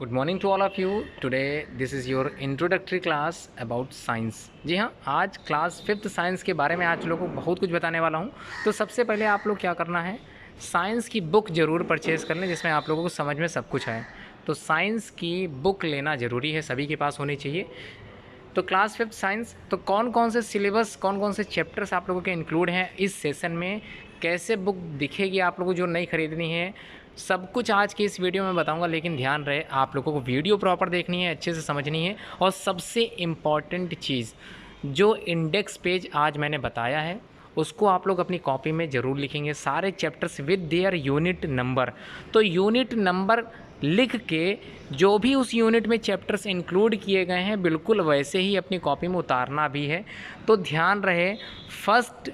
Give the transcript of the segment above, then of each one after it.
Good morning to all of you. Today this is your introductory class about science. जी हाँ, आज class 5th science के बारे में आज लोगों को बहुत कुछ बताने वाला हूँ। तो सबसे पहले आप लोग क्या करना है, साइंस की बुक ज़रूर परचेज़ कर लें जिसमें आप लोगों को समझ में सब कुछ आए। तो साइंस की बुक लेना ज़रूरी है, सभी के पास होनी चाहिए। तो क्लास 5th साइंस, तो कौन कौन से सिलेबस, कौन कौन से चैप्टर्स आप लोगों के इंक्लूड हैं इस सेशन में, कैसे बुक दिखेगी आप लोगों को जो नहीं ख़रीदनी है, सब कुछ आज की इस वीडियो में बताऊंगा। लेकिन ध्यान रहे, आप लोगों को वीडियो प्रॉपर देखनी है, अच्छे से समझनी है। और सबसे इम्पॉर्टेंट चीज़, जो इंडेक्स पेज आज मैंने बताया है उसको आप लोग अपनी कॉपी में ज़रूर लिखेंगे, सारे chapters with their unit number. तो यूनिट नंबर लिख के जो भी उस यूनिट में चैप्टर्स इंक्लूड किए गए हैं बिल्कुल वैसे ही अपनी कॉपी में उतारना भी है। तो ध्यान रहे, फर्स्ट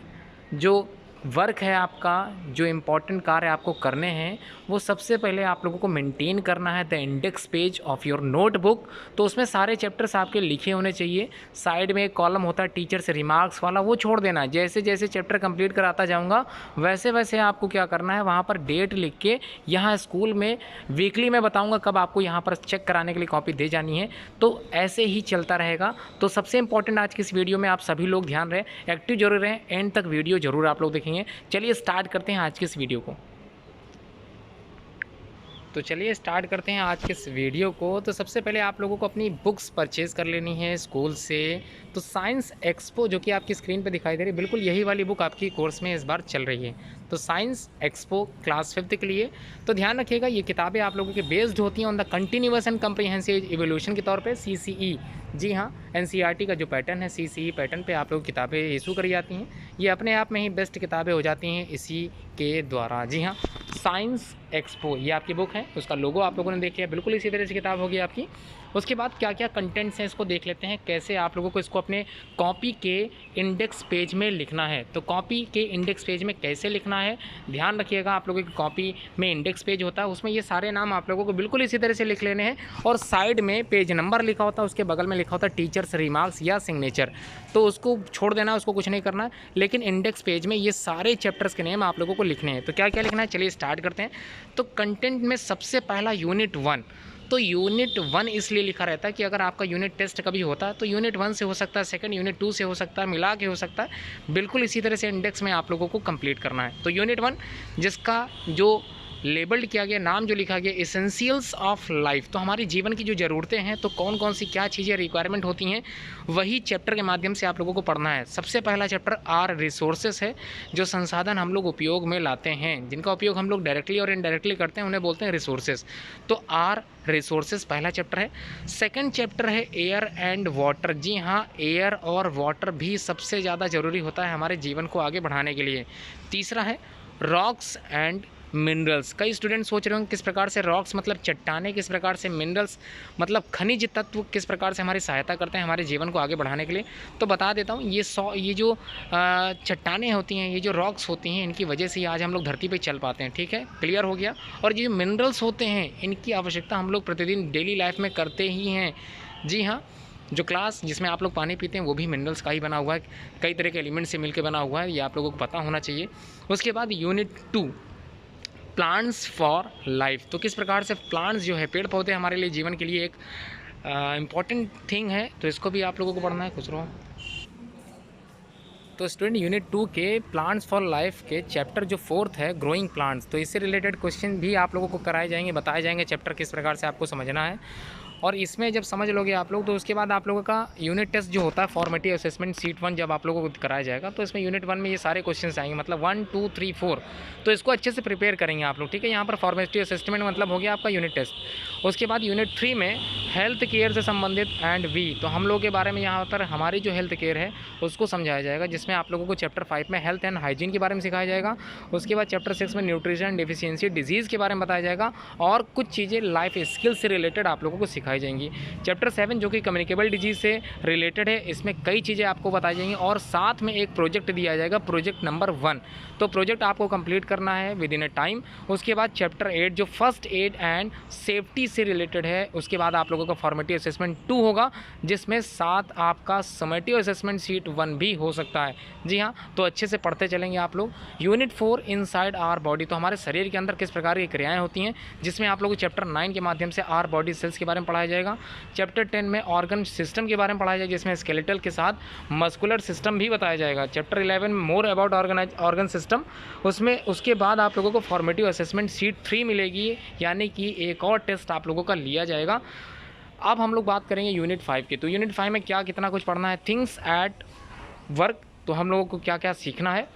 जो वर्क है आपका, जो इम्पॉर्टेंट कार्य आपको करने हैं, वो सबसे पहले आप लोगों को मेंटेन करना है the index page of your notebook. तो उसमें सारे चैप्टर्स आपके लिखे होने चाहिए। साइड में एक कॉलम होता है टीचर्स रिमार्क्स वाला, वो छोड़ देना। जैसे जैसे चैप्टर कंप्लीट कराता जाऊंगा वैसे वैसे आपको क्या करना है, वहाँ पर डेट लिख के, यहाँ स्कूल में वीकली में बताऊँगा कब आपको यहाँ पर चेक कराने के लिए कॉपी दे जानी है। तो ऐसे ही चलता रहेगा। तो सबसे इंपॉर्टेंट आज की इस वीडियो में आप सभी लोग ध्यान रहे, एक्टिव जरूर रहें, एंड तक वीडियो जरूर आप लोग देखेंगे। चलिए स्टार्ट करते हैं आज के इस वीडियो को। तो चलिए स्टार्ट करते हैं आज के इस वीडियो को। तो सबसे पहले आप लोगों को अपनी बुक्स परचेज़ कर लेनी है स्कूल से। तो साइंस एक्सपो जो कि आपकी स्क्रीन पे दिखाई दे रही है, बिल्कुल यही वाली बुक आपकी कोर्स में इस बार चल रही है। तो साइंस एक्सपो क्लास 5th के लिए तो ध्यान रखिएगा, ये किताबें आप लोगों की बेस्ड होती हैं on the continuous and comprehensive evolution के तौर पे, CCE। जी हाँ, NCERT का जो पैटर्न है CCE पैटर्न पे आप लोग किताबें इशू करी जाती हैं। ये अपने आप में ही बेस्ट किताबें हो जाती हैं इसी के द्वारा। जी हाँ, साइंस एक्सपो ये आपकी बुक है, उसका लोगो आप लोगों ने देख लिया, बिल्कुल इसी तरह से किताब होगी आपकी। उसके बाद क्या क्या कंटेंट्स हैं इसको देख लेते हैं, कैसे आप लोगों को इसको अपने कॉपी के इंडेक्स पेज में लिखना है। तो कॉपी के इंडेक्स पेज में कैसे लिखना है, ध्यान रखिएगा। आप लोगों की कॉपी में इंडेक्स पेज होता है, उसमें ये सारे नाम आप लोगों को बिल्कुल इसी तरह से लिख लेने हैं। और साइड में पेज नंबर लिखा होता है, उसके बगल में लिखा होता है टीचर्स रिमार्क्स या सिग्नेचर, तो उसको छोड़ देना, उसको कुछ नहीं करना है। लेकिन इंडेक्स पेज में ये सारे चैप्टर्स के नेम आप लोगों को लिखने हैं। तो क्या क्या लिखना है, चलिए स्टार्ट करते हैं। तो कंटेंट में सबसे पहला यूनिट 1। तो यूनिट 1 इसलिए लिखा रहता है कि अगर आपका यूनिट टेस्ट कभी होता है तो यूनिट 1 से हो सकता है, सेकंड यूनिट 2 से हो सकता है, मिला के हो सकता है। बिल्कुल इसी तरह से इंडेक्स में आप लोगों को कंप्लीट करना है। तो यूनिट 1 जिसका जो लेबल्ड किया गया, नाम जो लिखा गया एसेंशियल्स ऑफ लाइफ, तो हमारी जीवन की जो ज़रूरतें हैं, तो कौन कौन सी क्या चीज़ें रिक्वायरमेंट होती हैं, वही चैप्टर के माध्यम से आप लोगों को पढ़ना है। सबसे पहला चैप्टर आर रिसोर्सेस है, जो संसाधन हम लोग उपयोग में लाते हैं, जिनका उपयोग हम लोग डायरेक्टली और इनडायरेक्टली करते हैं, उन्हें बोलते हैं रिसोर्सेज। तो आर रिसोर्सेज पहला चैप्टर है। सेकंड चैप्टर है एयर एंड वाटर। जी हाँ, एयर और वाटर भी सबसे ज़्यादा ज़रूरी होता है हमारे जीवन को आगे बढ़ाने के लिए। तीसरा है रॉक्स एंड मिनरल्स। कई स्टूडेंट सोच रहे होंगे किस प्रकार से रॉक्स मतलब चट्टानें, किस प्रकार से मिनरल्स मतलब खनिज तत्व किस प्रकार से हमारी सहायता करते हैं हमारे जीवन को आगे बढ़ाने के लिए। तो बता देता हूँ, ये जो चट्टानें होती हैं, ये जो रॉक्स होती हैं, इनकी वजह से ही आज हम लोग धरती पे चल पाते हैं। ठीक है, क्लियर हो गया। और ये जो मिनरल्स होते हैं, इनकी आवश्यकता हम लोग प्रतिदिन डेली लाइफ में करते ही हैं। जी हाँ, जो क्लास जिसमें आप लोग पानी पीते हैं वो भी मिनरल्स का ही बना हुआ है, कई तरह के एलिमेंट से मिलकर बना हुआ है, ये आप लोगों को पता होना चाहिए। उसके बाद यूनिट 2 प्लांट्स फॉर लाइफ। तो किस प्रकार से प्लांट्स जो है, पेड़ पौधे हमारे लिए जीवन के लिए एक इम्पॉर्टेंट थिंग है, तो इसको भी आप लोगों को पढ़ना है। खुश रहो। तो स्टूडेंट यूनिट 2 के प्लांट्स फॉर लाइफ के चैप्टर जो 4th है ग्रोइंग प्लांट्स, तो इससे रिलेटेड क्वेश्चन भी आप लोगों को कराए जाएंगे, बताए जाएंगे चैप्टर किस प्रकार से आपको समझना है। और इसमें जब समझ लोगे आप लोग, तो उसके बाद आप लोगों का यूनिट टेस्ट जो होता है फॉर्मेटिव असेसमेंट सीट 1 जब आप लोगों को कराया जाएगा, तो इसमें यूनिट 1 में ये सारे क्वेश्चंस आएंगे, मतलब 1 2 3 4। तो इसको अच्छे से प्रिपेयर करेंगे आप लोग। ठीक है, यहाँ पर फॉर्मेटिव असेसमेंट मतलब हो गया आपका यूनिट टेस्ट। उसके बाद यूनिट 3 में हेल्थ केयर से संबंधित एंड वी, तो हम लोग के बारे में यहाँ पर हमारी जो हेल्थ केयर है उसको समझाया जाएगा, जिसमें आप लोगों को चैप्टर 5 में हेल्थ एंड हाइजीन के बारे में सिखाया जाएगा। उसके बाद चैप्टर 6 में न्यूट्रिशन डिफिशियंसी डिजीज़ के बारे में बताया जाएगा, और कुछ चीज़ें लाइफ स्किल से रिलेटेड आप लोगों को सिखाई जाएंगी। चैप्टर 7 जो कि कम्युनिकेबल डिजीज़ से रिलेटेड है, इसमें कई चीज़ें आपको बताई जाएंगी, और साथ में एक प्रोजेक्ट दिया जाएगा, प्रोजेक्ट नंबर 1। तो प्रोजेक्ट आपको कंप्लीट करना है विद इन अ टाइम। उसके बाद चैप्टर 8 जो फर्स्ट एड एंड सेफ्टी से रिलेटेड है, उसके बाद आप लोगों का फॉर्मेटिव असेसमेंट 2 होगा, जिसमें साथ आपका समेटिव असेसमेंट सीट 1 भी हो सकता है। जी हाँ, तो अच्छे से पढ़ते चलेंगे आप लोग। यूनिट 4 इनसाइड आवर बॉडी, तो हमारे शरीर के अंदर किस प्रकार की क्रियाएँ होती हैं, जिसमें आप लोगों को चैप्टर 9 के माध्यम से आवर बॉडी सेल्स के बारे में पढ़ाया जाएगा। चैप्टर 10 में ऑर्गन सिस्टम के बारे में पढ़ाया जाएगा, जिसमें स्केलेटल के साथ मस्कुलर सिस्टम भी बताया जाएगा। चैप्टर 11 में मोर अबाउट ऑर्गन सिस्टम, उसमें उसके बाद आप लोगों को फॉर्मेटिव असेसमेंट शीट 3 मिलेगी, यानी कि एक और टेस्ट आप लोगों का लिया जाएगा। अब हम लोग बात करेंगे यूनिट 5 की। तो यूनिट 5 में क्या कितना कुछ पढ़ना है, थिंग्स एट वर्क, तो हम लोगों को क्या क्या सीखना है।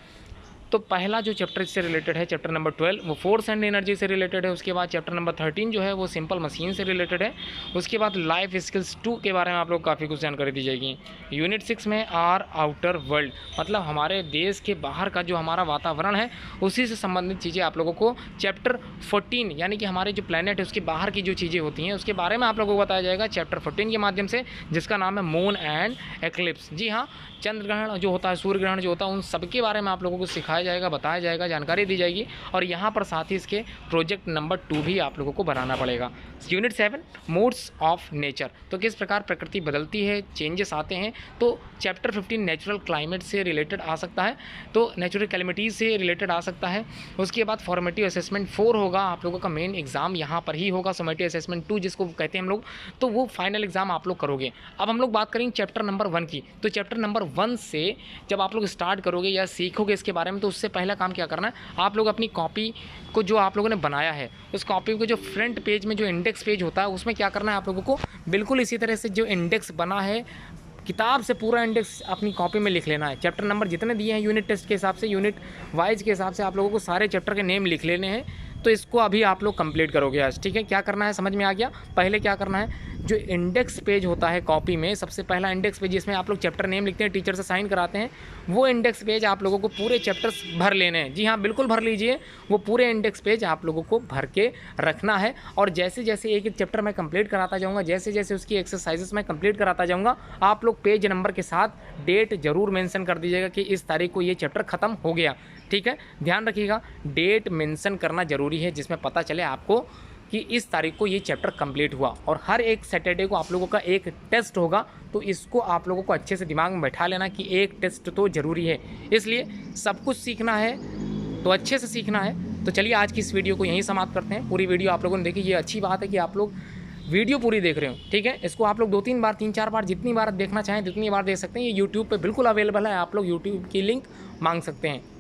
तो पहला जो चैप्टर इससे रिलेटेड है, चैप्टर नंबर 12, वो फोर्स एंड एनर्जी से रिलेटेड है। उसके बाद चैप्टर नंबर 13 जो है वो सिंपल मशीन से रिलेटेड है। उसके बाद लाइफ स्किल्स 2 के बारे में आप लोग काफ़ी कुछ जानकारी दी जाएगी। यूनिट 6 में आर आउटर वर्ल्ड, मतलब हमारे देश के बाहर का जो हमारा वातावरण है उसी से संबंधित चीज़ें आप लोगों को चैप्टर 14, यानी कि हमारे जो प्लैनेट है उसके बाहर की जो चीज़ें होती हैं उसके बारे में आप लोगों को बताया जाएगा चैप्टर 14 के माध्यम से, जिसका नाम है मून एंड एक्लिप्स। जी हाँ, चंद्र ग्रहण जो होता है, सूर्य ग्रहण जो होता है, उन सब के बारे में आप लोगों को सिखाया जाएगा, बताया जाएगा, जानकारी दी जाएगी। और यहाँ पर साथ ही इसके प्रोजेक्ट नंबर 2 भी आप लोगों को बनाना पड़ेगा। यूनिट 7 मूड्स ऑफ नेचर, तो किस प्रकार प्रकृति बदलती है, चेंजेस आते हैं। तो चैप्टर 15 नेचुरल क्लाइमेट से रिलेटेड आ सकता है, तो नेचुरल कैलेमिटीज़ से रिलेटेड आ सकता है। उसके बाद फॉर्मेटिव असेसमेंट 4 होगा, आप लोगों का मेन एग्जाम यहाँ पर ही होगा। फॉर्मेटिव असेसमेंट 2 जिसको कहते हैं हम लोग, तो वो फाइनल एग्जाम आप लोग करोगे। अब हम लोग बात करेंगे चैप्टर नंबर 1 की। तो चैप्टर नंबर 1 से जब आप लोग स्टार्ट करोगे या सीखोगे इसके बारे में, तो उससे पहला काम क्या करना है, आप लोग अपनी कॉपी को जो आप लोगों ने बनाया है उस कॉपी को जो फ्रंट पेज में जो इंडेक्स पेज होता है उसमें क्या करना है, आप लोगों को बिल्कुल इसी तरह से जो इंडेक्स बना है किताब से पूरा इंडेक्स अपनी कॉपी में लिख लेना है। चैप्टर नंबर जितने दिए हैं यूनिट टेस्ट के हिसाब से, यूनिट वाइज के हिसाब से आप लोगों को सारे चैप्टर के नेम लिख लेने हैं। तो इसको अभी आप लोग कंप्लीट करोगे आज, ठीक है। क्या करना है समझ में आ गया। पहले क्या करना है, जो इंडेक्स पेज होता है कॉपी में, सबसे पहला इंडेक्स पेज जिसमें आप लोग चैप्टर नेम लिखते हैं, टीचर से साइन कराते हैं, वो इंडेक्स पेज आप लोगों को पूरे चैप्टर्स भर लेने हैं। जी हाँ, बिल्कुल भर लीजिए, वो पूरे इंडेक्स पेज आप लोगों को भर के रखना है। और जैसे जैसे एक एक चैप्टर मैं कंप्लीट कराता जाऊँगा, जैसे जैसे उसकी एक्सरसाइजेस मैं कंप्लीट कराता जाऊँगा, आप लोग पेज नंबर के साथ डेट जरूर मेंशन कर दीजिएगा कि इस तारीख को ये चैप्टर ख़त्म हो गया, ठीक है। ध्यान रखिएगा, डेट मेंशन करना ज़रूरी है, जिसमें पता चले आपको कि इस तारीख को ये चैप्टर कंप्लीट हुआ। और हर एक सैटरडे को आप लोगों का एक टेस्ट होगा, तो इसको आप लोगों को अच्छे से दिमाग में बैठा लेना कि एक टेस्ट तो ज़रूरी है। इसलिए सब कुछ सीखना है तो अच्छे से सीखना है। तो चलिए आज की इस वीडियो को यहीं समाप्त करते हैं। पूरी वीडियो आप लोगों ने देखी, ये अच्छी बात है कि आप लोग वीडियो पूरी देख रहे हो, ठीक है। इसको आप लोग 2-3 बार 3-4 बार जितनी बार देखना चाहें जितनी बार देख सकते हैं। ये यूट्यूब पे बिल्कुल अवेलेबल है, आप लोग यूट्यूब की लिंक मांग सकते हैं।